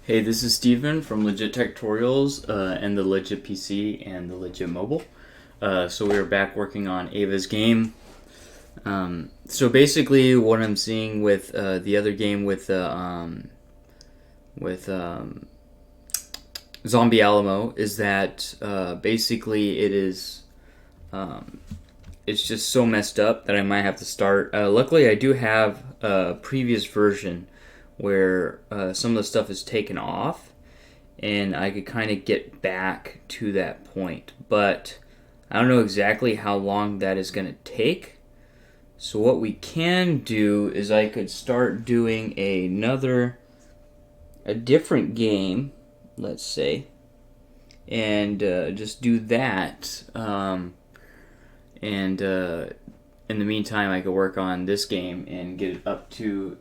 Hey, this is Steven from Legit Tech Tutorials and the Legit PC and the Legit Mobile. So we are back working on Ava's game. So basically, what I'm seeing with the other game with Zombie Alamo is that basically it's just so messed up that I might have to start. Luckily, I do have a previous version where some of the stuff is taken off, and I could kind of get back to that point. But I don't know exactly how long that is going to take. So what we can do is I could start doing a different game, let's say, and just do that. And in the meantime, I could work on this game and get it up to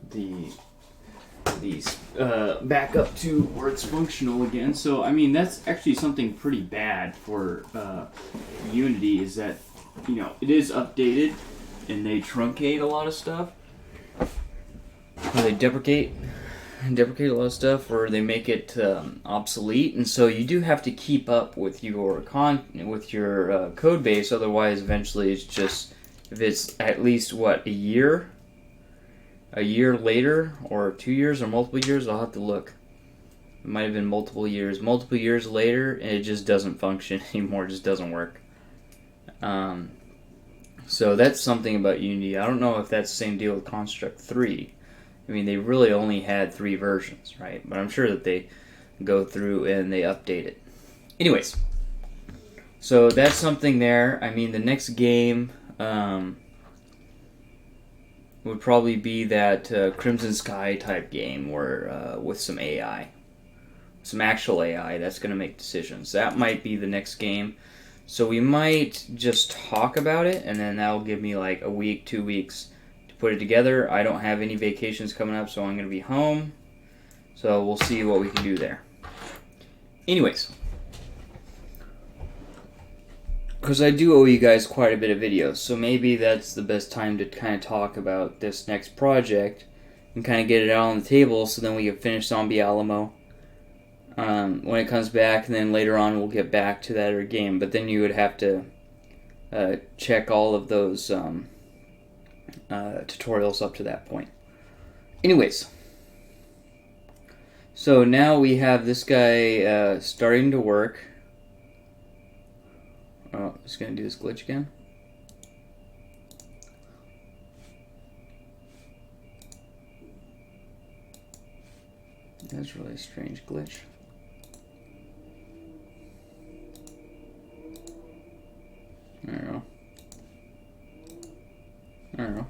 back up to where it's functional again. So I mean, that's actually something pretty bad for Unity, is that it is updated and they truncate a lot of stuff, or they deprecate a lot of stuff, or they make it obsolete, and so you do have to keep up with your code base. Otherwise, eventually, it's just, if it's at least a year later, or 2 years, or multiple years, I'll have to look. It might have been multiple years later, and it just doesn't function anymore. It just doesn't work. So that's something about Unity. I don't know if that's the same deal with Construct 3. I mean, they really only had 3 versions, right? But I'm sure that they go through and they update it. Anyways, so that's something there. I mean, the next game would probably be that Crimson Sky type game, where with some AI, some actual AI that's going to make decisions. That might be the next game. So we might just talk about it, and then that'll give me like a week, 2 weeks to put it together. I don't have any vacations coming up, so I'm going to be home. So we'll see what we can do there. Anyways, because I do owe you guys quite a bit of videos, so maybe that's the best time to kind of talk about this next project and kind of get it out on the table, so then we can finish Zombie Alamo when it comes back, and then later on we'll get back to that other game. But then you would have to check all of those tutorials up to that point. Anyways, so now we have this guy starting to work. Oh, just gonna do this glitch again. That's really a strange glitch. I don't know.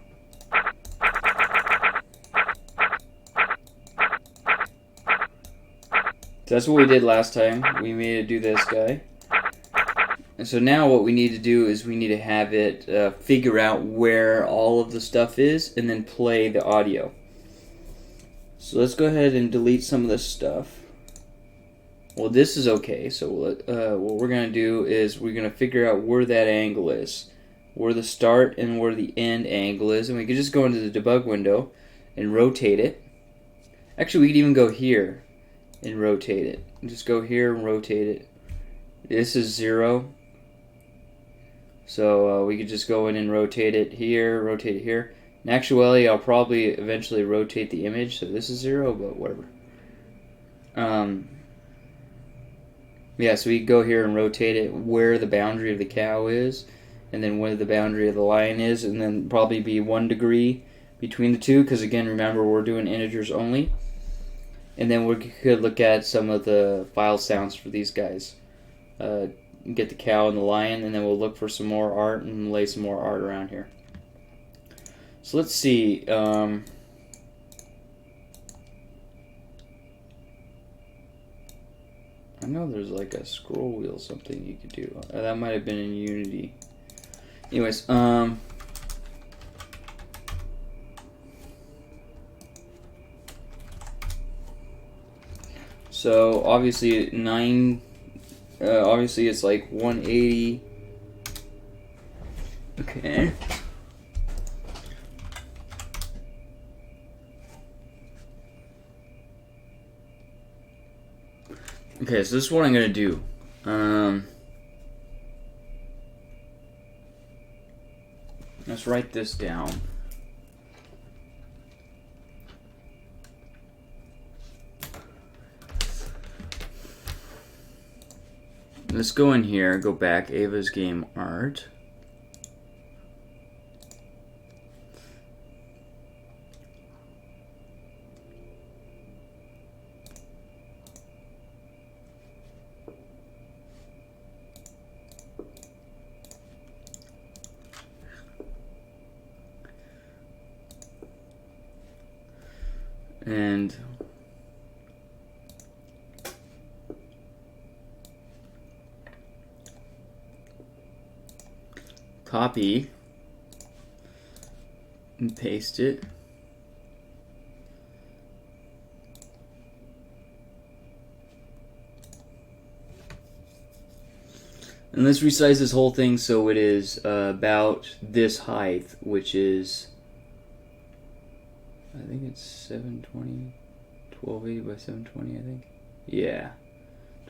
So that's what we did last time. We made it do this guy. And so now what we need to do is we need to have it figure out where all of the stuff is and then play the audio. So let's go ahead and delete some of this stuff. Well, this is okay. So what we're going to do is we're going to figure out where that angle is, where the start and where the end angle is. And we can just go into the debug window and rotate it. Actually, we could even go here and rotate it. Just go here and rotate it. This is 0. So we could just go in and rotate it here, rotate it here. In actuality, I'll probably eventually rotate the image, so this is 0, but whatever. Yeah, so we go here and rotate it where the boundary of the cow is, and then where the boundary of the lion is, and then probably be 1 degree between the two, because again, remember, we're doing integers only. And then we could look at some of the file sounds for these guys. Get the cow and the lion, and then we'll look for some more art and lay some more art around here. So let's see. I know there's like a scroll wheel, something you could do. That might have been in Unity. Anyways, so obviously obviously it's like 180. Okay. Okay, so this is what I'm gonna do. Let's write this down. Let's go in here, go back, Ava's Game Art. And copy and paste it. And let's resize this whole thing so it is about this height, which is, I think it's 720, 1280 by 720, I think. Yeah,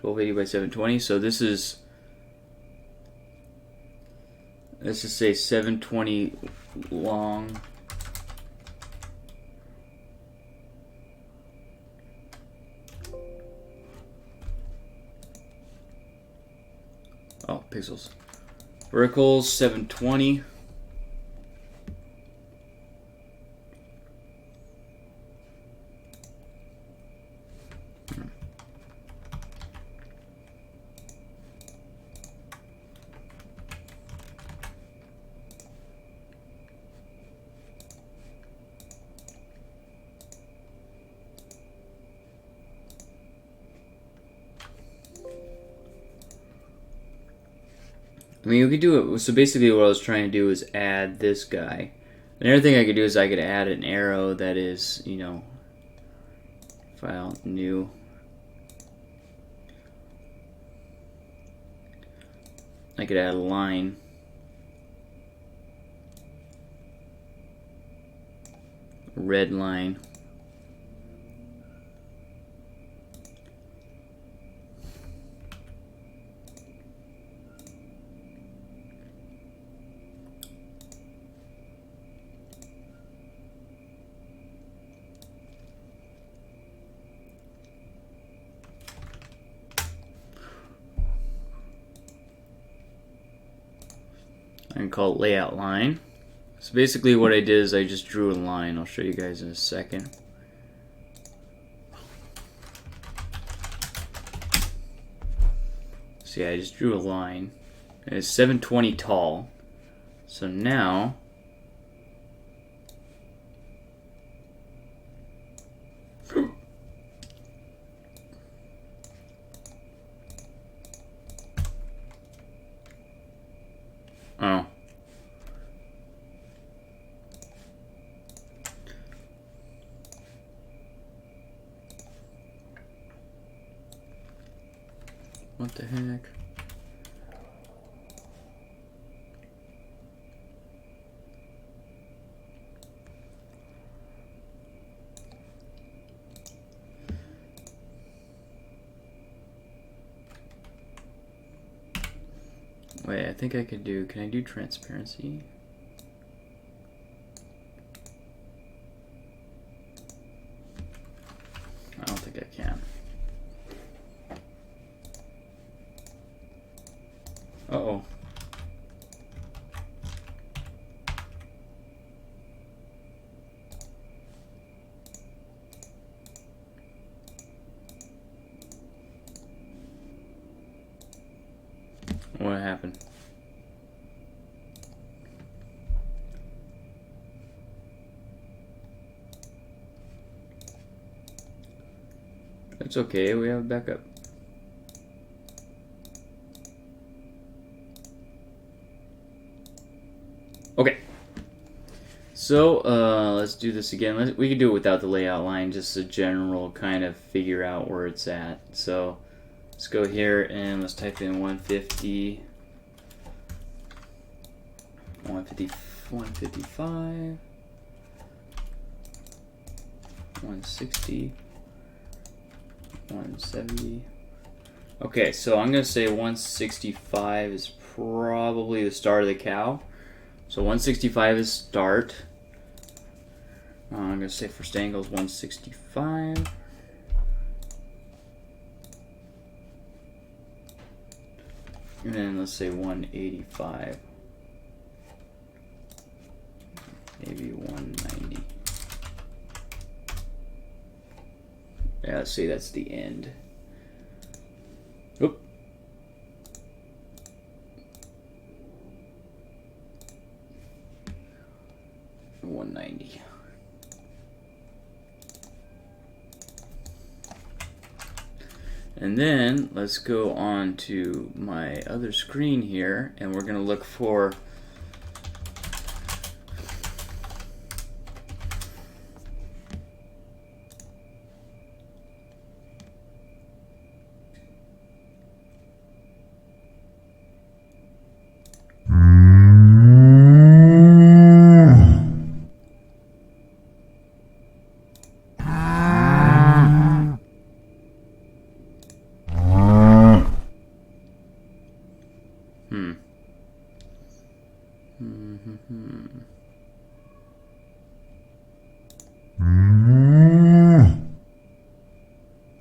1280 by 720. So this is, let's just say 720 long. Oh, pixels. Verticals 720. I mean, you could do it. So basically, what I was trying to do is add this guy. Another thing I could do is I could add an arrow that is, you know, file, new. I could add a line. A red line. I can call it layout line. So basically what I did is I just drew a line. I'll show you guys in a second. So yeah, I just drew a line. And it's 720 tall. So now oh. What the heck? Wait, I think I could do, can I do transparency? I don't think I can. Uh-oh. What happened? It's okay, we have backup. Okay. So, let's do this again. We can do it without the layout line, just a general kind of figure out where it's at. So, let's go here and let's type in 150, 155, 160, 170, Okay, so I'm going to say 165 is probably the start of the cow. So 165 is start. I'm going to say first angle is 165. And then let's say 185. Maybe 190. Yeah, let's say that's the end. Oop. $190. And then let's go on to my other screen here, and we're going to look for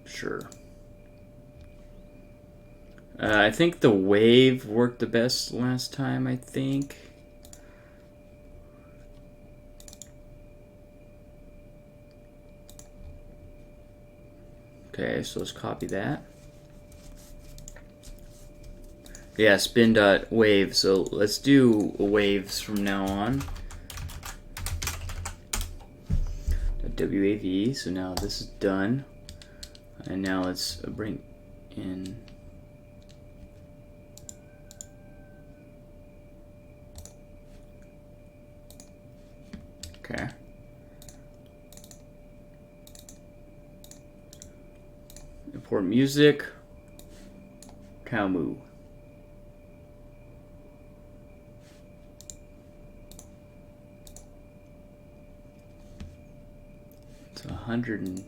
Sure. I think the wave worked the best last time, I think. Okay, so let's copy that. Yeah, spin dot wave. So let's do waves from now on. WAV. So now this is done. And now let's bring in okay. Import music. Cow moo. It's 100 and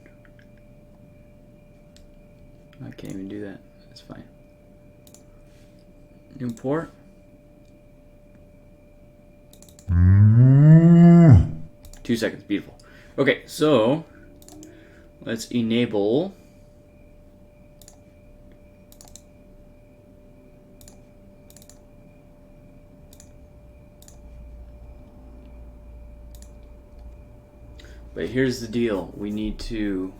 I can't even do that. That's fine. Import. Mm. 2 seconds. Beautiful. Okay, so let's enable but here's the deal. We need to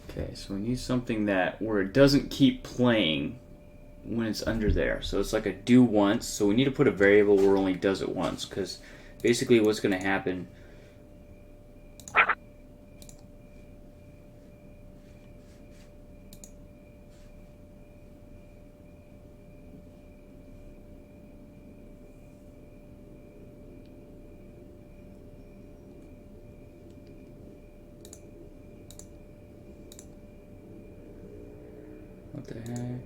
okay, so we need something that where it doesn't keep playing when it's under there. So it's like a do once. So we need to put a variable where it only does it once, because basically what's going to happen what the heck?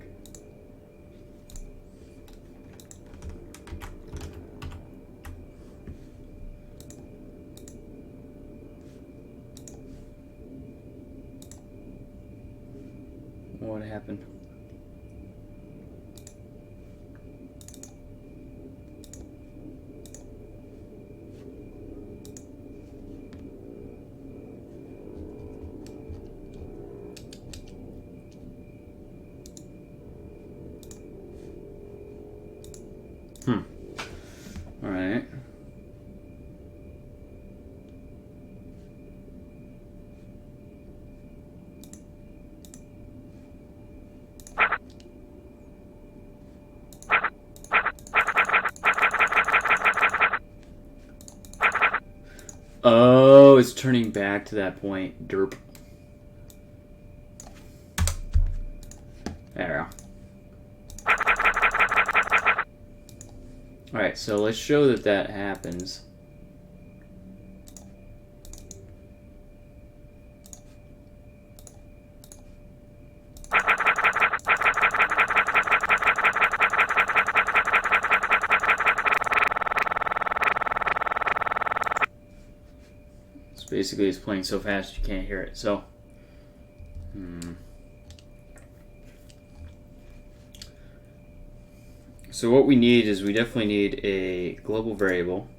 What happened? All right. Oh, it's turning back to that point. Derp. There we go. Alright, so let's show that that happens. basically it's playing so fast you can't hear it. So, so what we need is we definitely need a global variable.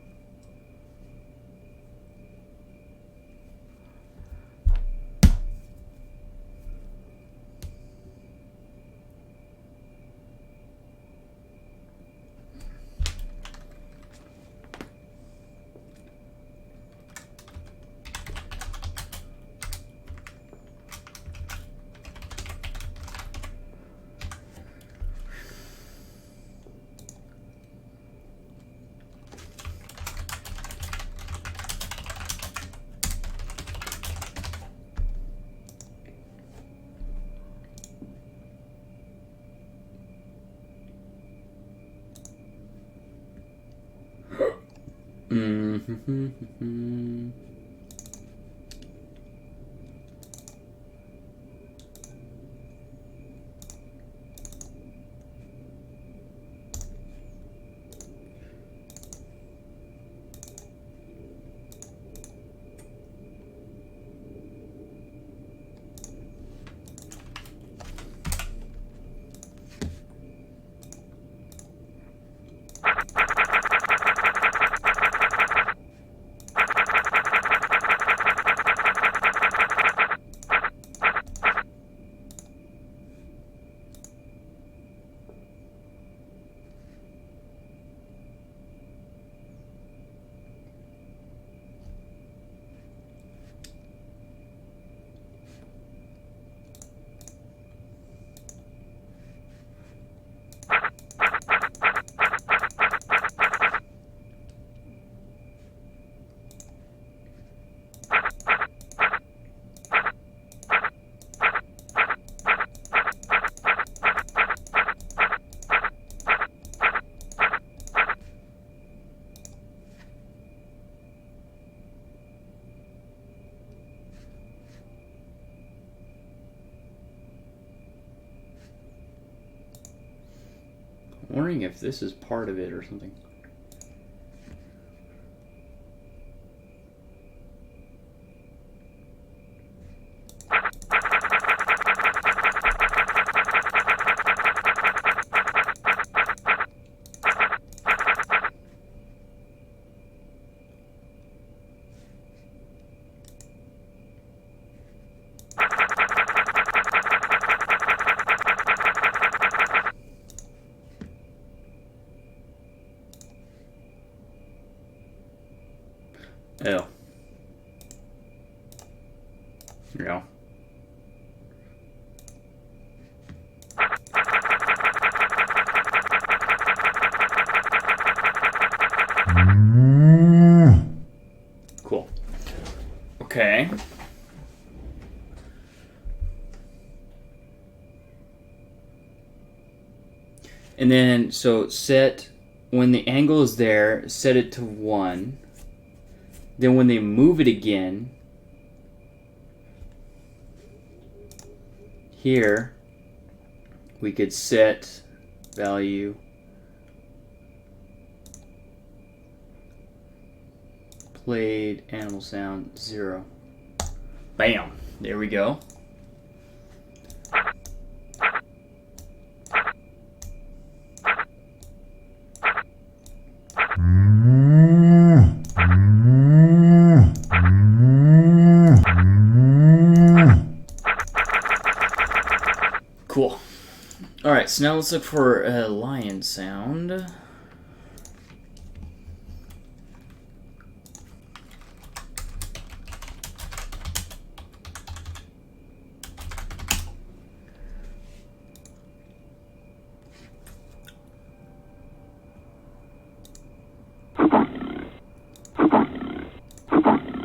I'm wondering if this is part of it or something. Oh. Here we go. Cool. Okay. And then, so set, when the angle is there, set it to 1. Then when they move it again, here, we could set value played animal sound 0. Bam! There we go. Cool. Alright, so now let's look for a lion sound.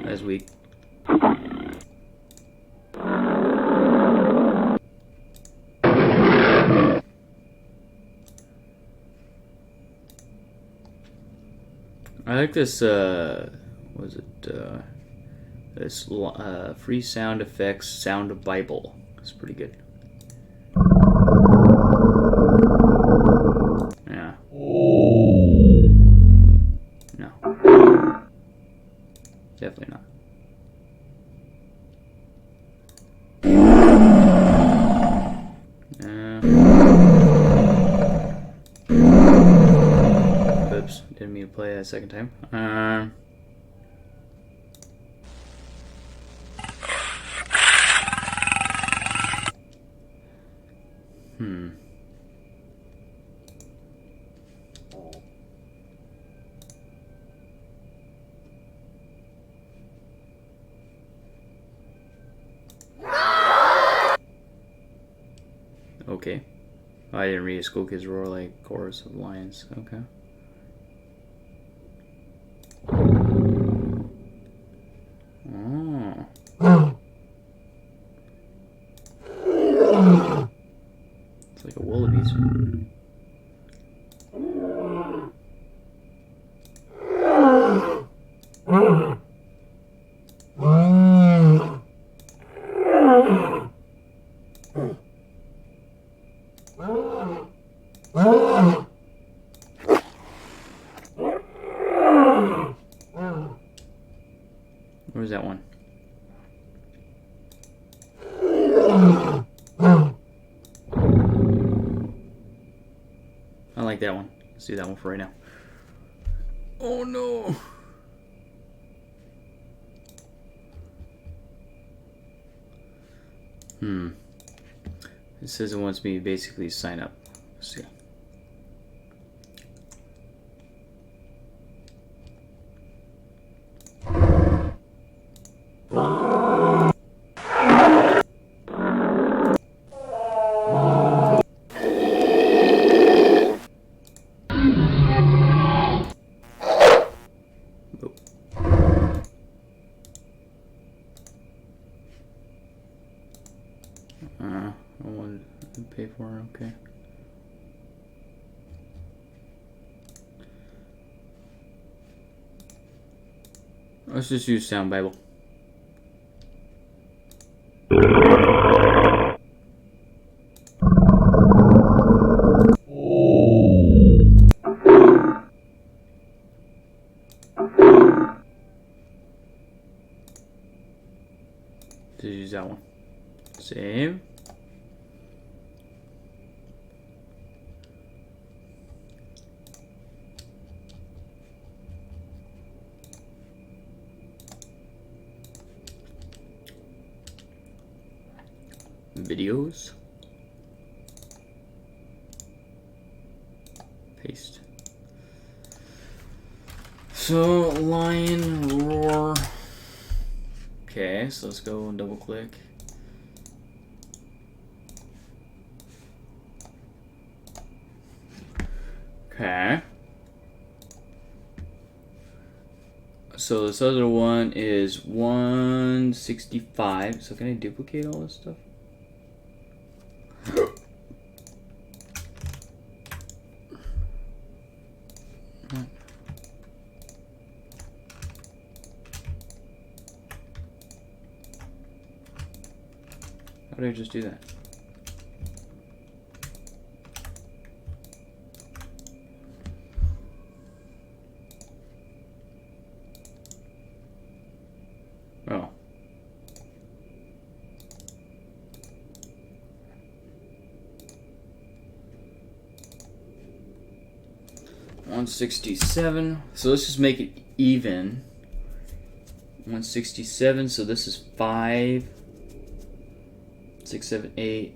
As we I like this, what is it, this free sound effects sound Bible. It's pretty good. Yeah. No. Definitely not. that a second time. Okay. Oh, I didn't read a school kids roar like chorus of lions. Okay. Oh. It's like a wallabies. Where's that one? I like that one. Let's do that one for right now. Oh no! It says it wants me to basically sign up. Let's see. I wanted to pay for it, okay. Let's just use Sound Bible. Just use that one. Save. Videos. Paste. So, lion roar. Okay, so let's go and double click. Okay. So this other one is 165. So can I duplicate all this stuff? How did I just do that? Oh. $167. So let's just make it even. 167. So this is 5, 6, 7, 8.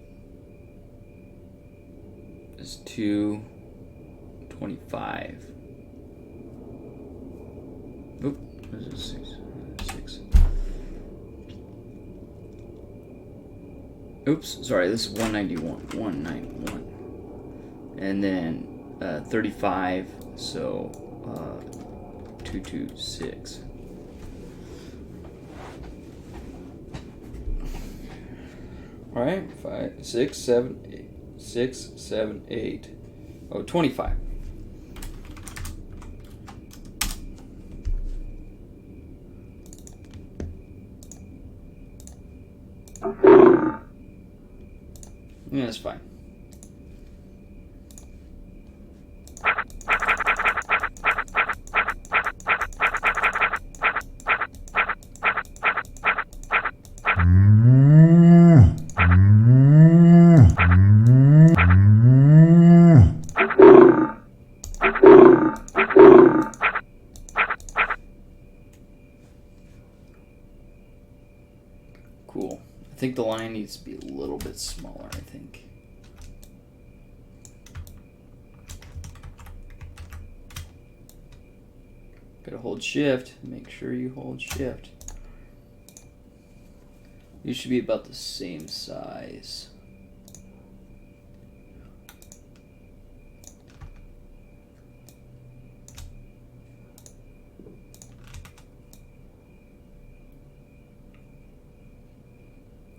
This is 2, 25. Oop. This is 6. Oops, sorry, this is 191. And then 35, so 226. Alright, 5, 6, 7, 8. 6, 7, 8. Oh, 25. Yeah, that's fine. needs to be a little bit smaller, I think. Gotta hold shift. Make sure you hold shift. You should be about the same size.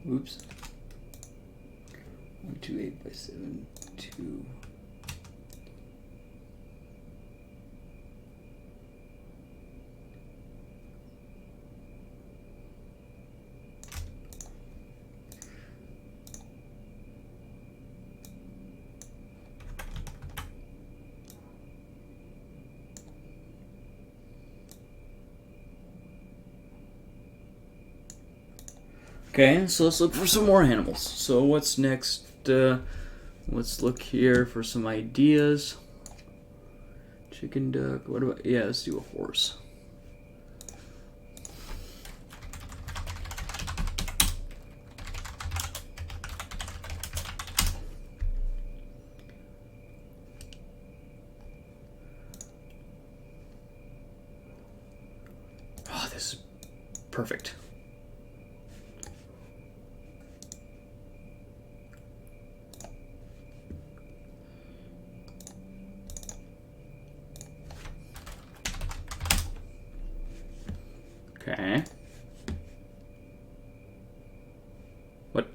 Oops. 128 by 72. Okay, so let's look for some more animals. So what's next? Let's look here for some ideas. Chicken, duck, what about, yeah, let's do a horse. Oh, this is perfect. Okay. What?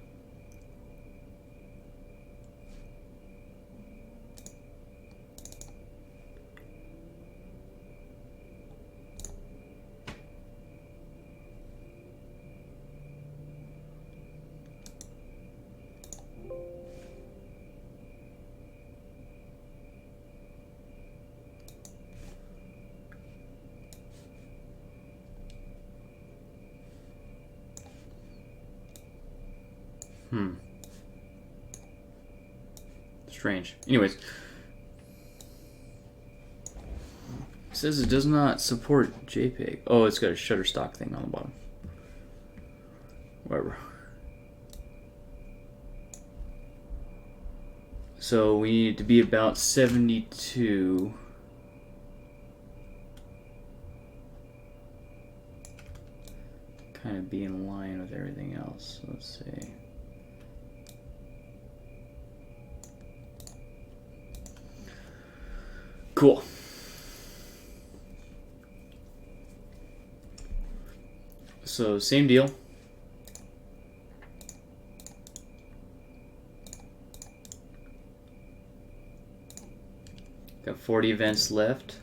Strange. Anyways. It says it does not support JPEG. Oh, it's got a Shutterstock thing on the bottom. Whatever. So we need it to be about 72. Kind of be in line with everything else. Let's see. Cool. So same deal. Got 40 events left.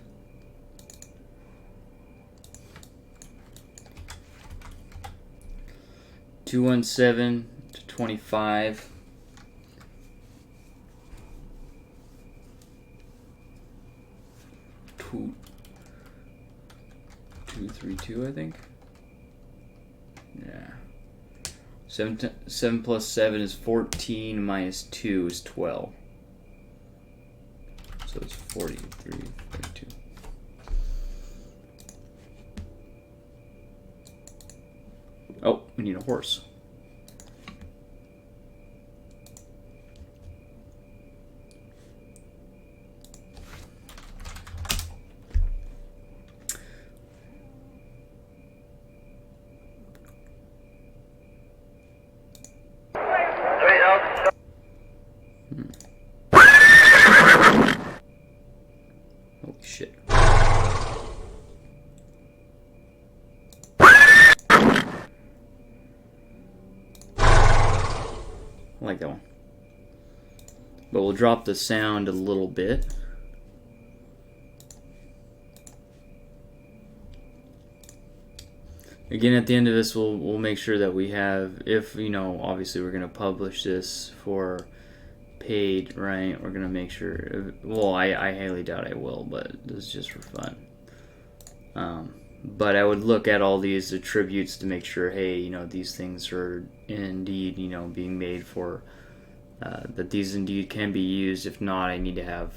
$217 to $25. $232, I think. Yeah. 7 plus 7 is 14 minus 2 is 12. So it's 43, 42. Oh, we need a horse. Holy shit. I like that one. But we'll drop the sound a little bit. Again, at the end of this, we'll make sure that we have, if, you know, obviously we're going to publish this for paid, right? We're going to make sure, well, I highly doubt I will, but this is just for fun. But I would look at all these attributes to make sure, hey, you know, these things are indeed, you know, being made for, that these indeed can be used. If not, I need to have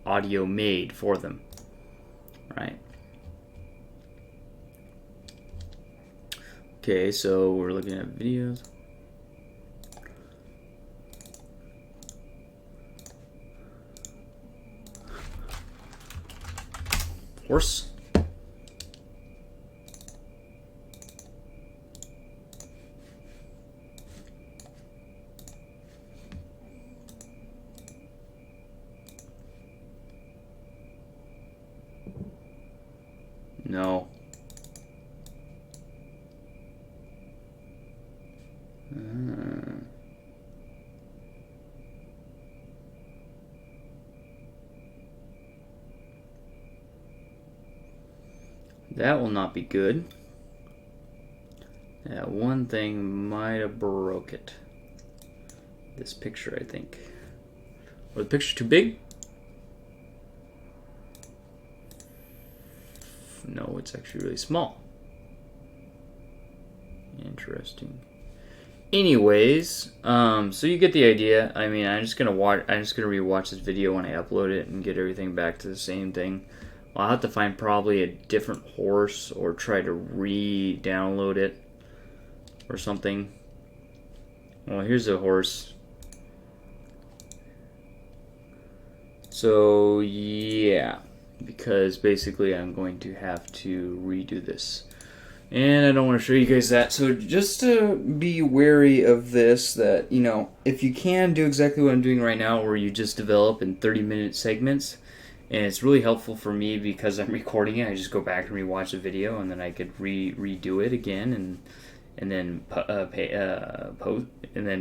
audio made for them, right? Okay, so we're looking at videos. Horse. No. That will not be good. That one thing might have broke it. This picture, I think. Or the picture too big? No, it's actually really small. Interesting. Anyways, so you get the idea. I mean, I'm just gonna rewatch this video when I upload it and get everything back to the same thing. Well, I'll have to find probably a different horse or try to re-download it or something. Well, here's a horse. So yeah, because basically I'm going to have to redo this. And I don't want to show you guys that. So just to be wary of this, that, you know, if you can do exactly what I'm doing right now, where you just develop in 30-minute segments, and it's really helpful for me because I'm recording it. I just go back and rewatch the video, and then I could redo it again, and then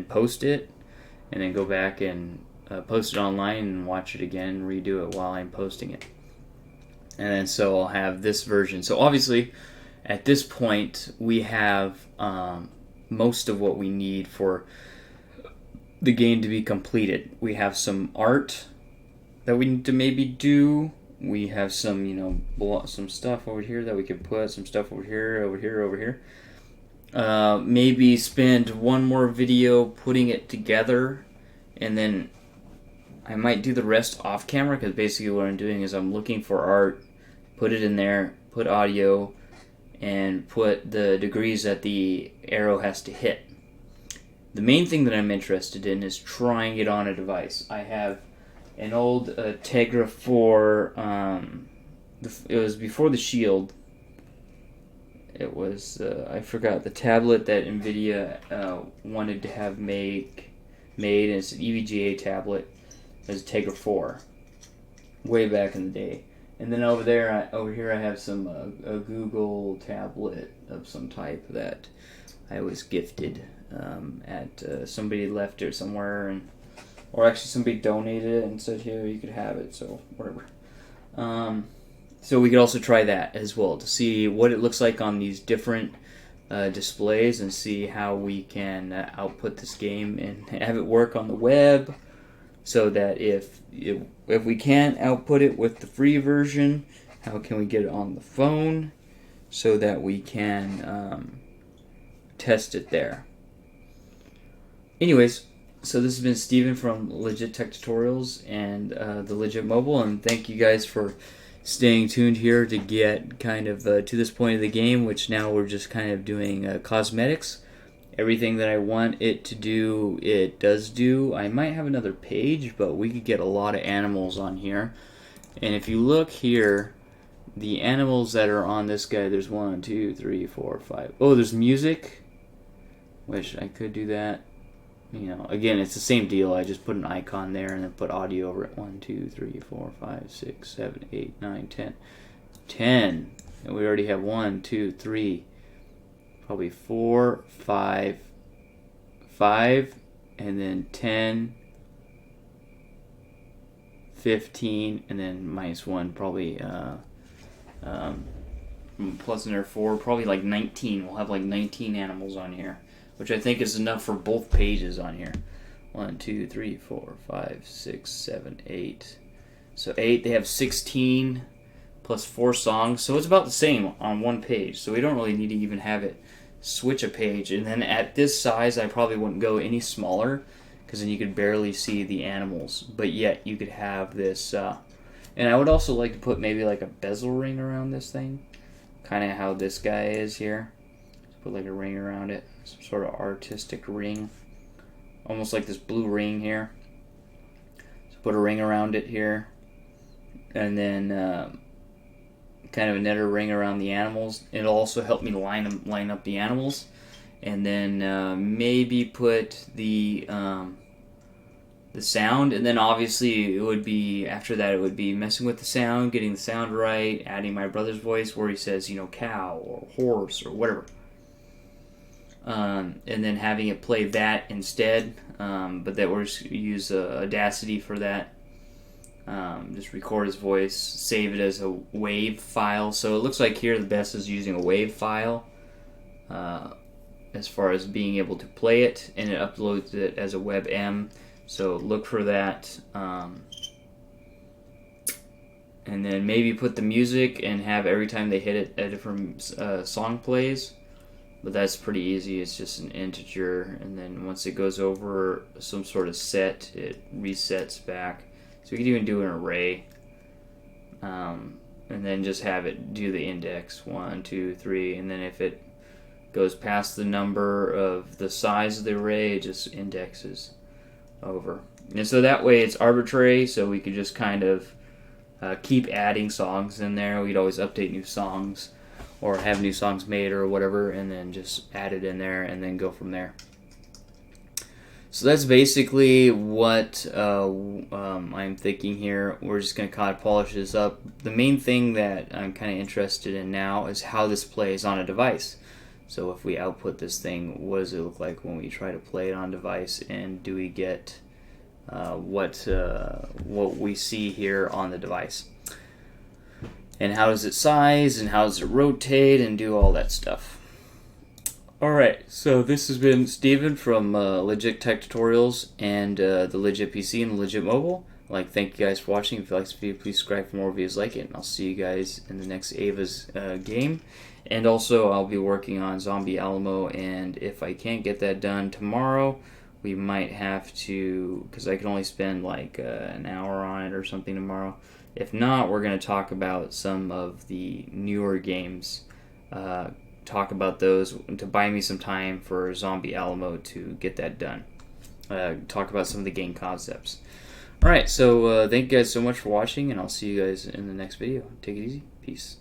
post it, and then go back and post it online and watch it again and redo it while I'm posting it. And then so I'll have this version. So obviously, at this point, we have most of what we need for the game to be completed. We have some art that we need to maybe do. We have some, you know, some stuff over here that we could put, some stuff over here, over here, over here. Maybe spend one more video putting it together, and then I might do the rest off camera, because basically what I'm doing is I'm looking for art, put it in there, put audio, and put the degrees that the arrow has to hit. The main thing that I'm interested in is trying it on a device. I have an old Tegra 4, it was before the Shield. It was, I forgot, the tablet that NVIDIA wanted to have made, and it's an EVGA tablet. It was a Tegra 4, way back in the day. And then over here I have some a Google tablet of some type that I was gifted at somebody left it somewhere, or actually somebody donated it and said, here, you could have it, so whatever. So we could also try that as well to see what it looks like on these different displays, and see how we can output this game and have it work on the web, so that if we can't output it with the free version, how can we get it on the phone so that we can test it there. Anyways, so this has been Steven from Legit Tech Tutorials and the Legit Mobile, and thank you guys for staying tuned here to get kind of to this point of the game, which now we're just kind of doing cosmetics. Everything that I want it to do, it does do. I might have another page, but we could get a lot of animals on here. And if you look here, the animals that are on this guy, there's 1, 2, 3, 4, 5. Oh, there's music, which I could do that. You know, again, it's the same deal. I just put an icon there and then put audio over it. 1, 2, 3, 4, 5, 6, 7, 8, 9, 10. 10. And we already have 1, 2, 3. Probably 4, 5, and then 10, 15, and then minus 1, probably plus another 4, probably like 19. We'll have like 19 animals on here, which I think is enough for both pages on here. 1, 2, 3, 4, 5, 6, 7, 8. So 8, they have 16 plus 4 songs, so it's about the same on one page, so we don't really need to even have it switch a page. And then at this size, I probably wouldn't go any smaller, because then you could barely see the animals, but yet you could have this and I would also like to put maybe like a bezel ring around this thing, kind of how this guy is here. Just put like a ring around it, some sort of artistic ring, almost like this blue ring here. So put a ring around it here, and then kind of a netter ring around the animals. It'll also help me line up the animals, and then maybe put the sound, and then obviously it would be after that it would be messing with the sound, getting the sound right, adding my brother's voice where he says cow or horse or whatever, and then having it play that instead. But that we're just use Audacity for that. Just record his voice, save it as a WAV file. So it looks like here the best is using a WAV file as far as being able to play it, and it uploads it as a WebM. So look for that, and then maybe put the music and have every time they hit it a different song plays. But that's pretty easy. It's just an integer, and then once it goes over some sort of set, it resets back. So you could even do an array, and then just have it do the index 1, 2, 3, and then if it goes past the number of the size of the array, it just indexes over. And so that way it's arbitrary, so we could just kind of keep adding songs in there. We'd always update new songs or have new songs made or whatever, and then just add it in there and then go from there. So that's basically what I'm thinking here. We're just going to kind of polish this up. The main thing that I'm kind of interested in now is how this plays on a device. So if we output this thing, what does it look like when we try to play it on device, and do we get what we see here on the device? And how does it size, and how does it rotate, and do all that stuff. Alright, so this has been Steven from Legit Tech Tutorials and the Legit PC and the Legit Mobile. Thank you guys for watching. If you like this video, please subscribe for more videos like it, and I'll see you guys in the next Ava's game. And also, I'll be working on Zombie Alamo, and if I can't get that done tomorrow, we might have to, because I can only spend like an hour on it or something tomorrow. If not, we're going to talk about some of the newer games, talk about those, to buy me some time for Zombie Alamo to get that done. Talk about some of the game concepts. Alright, so thank you guys so much for watching, and I'll see you guys in the next video. Take it easy. Peace.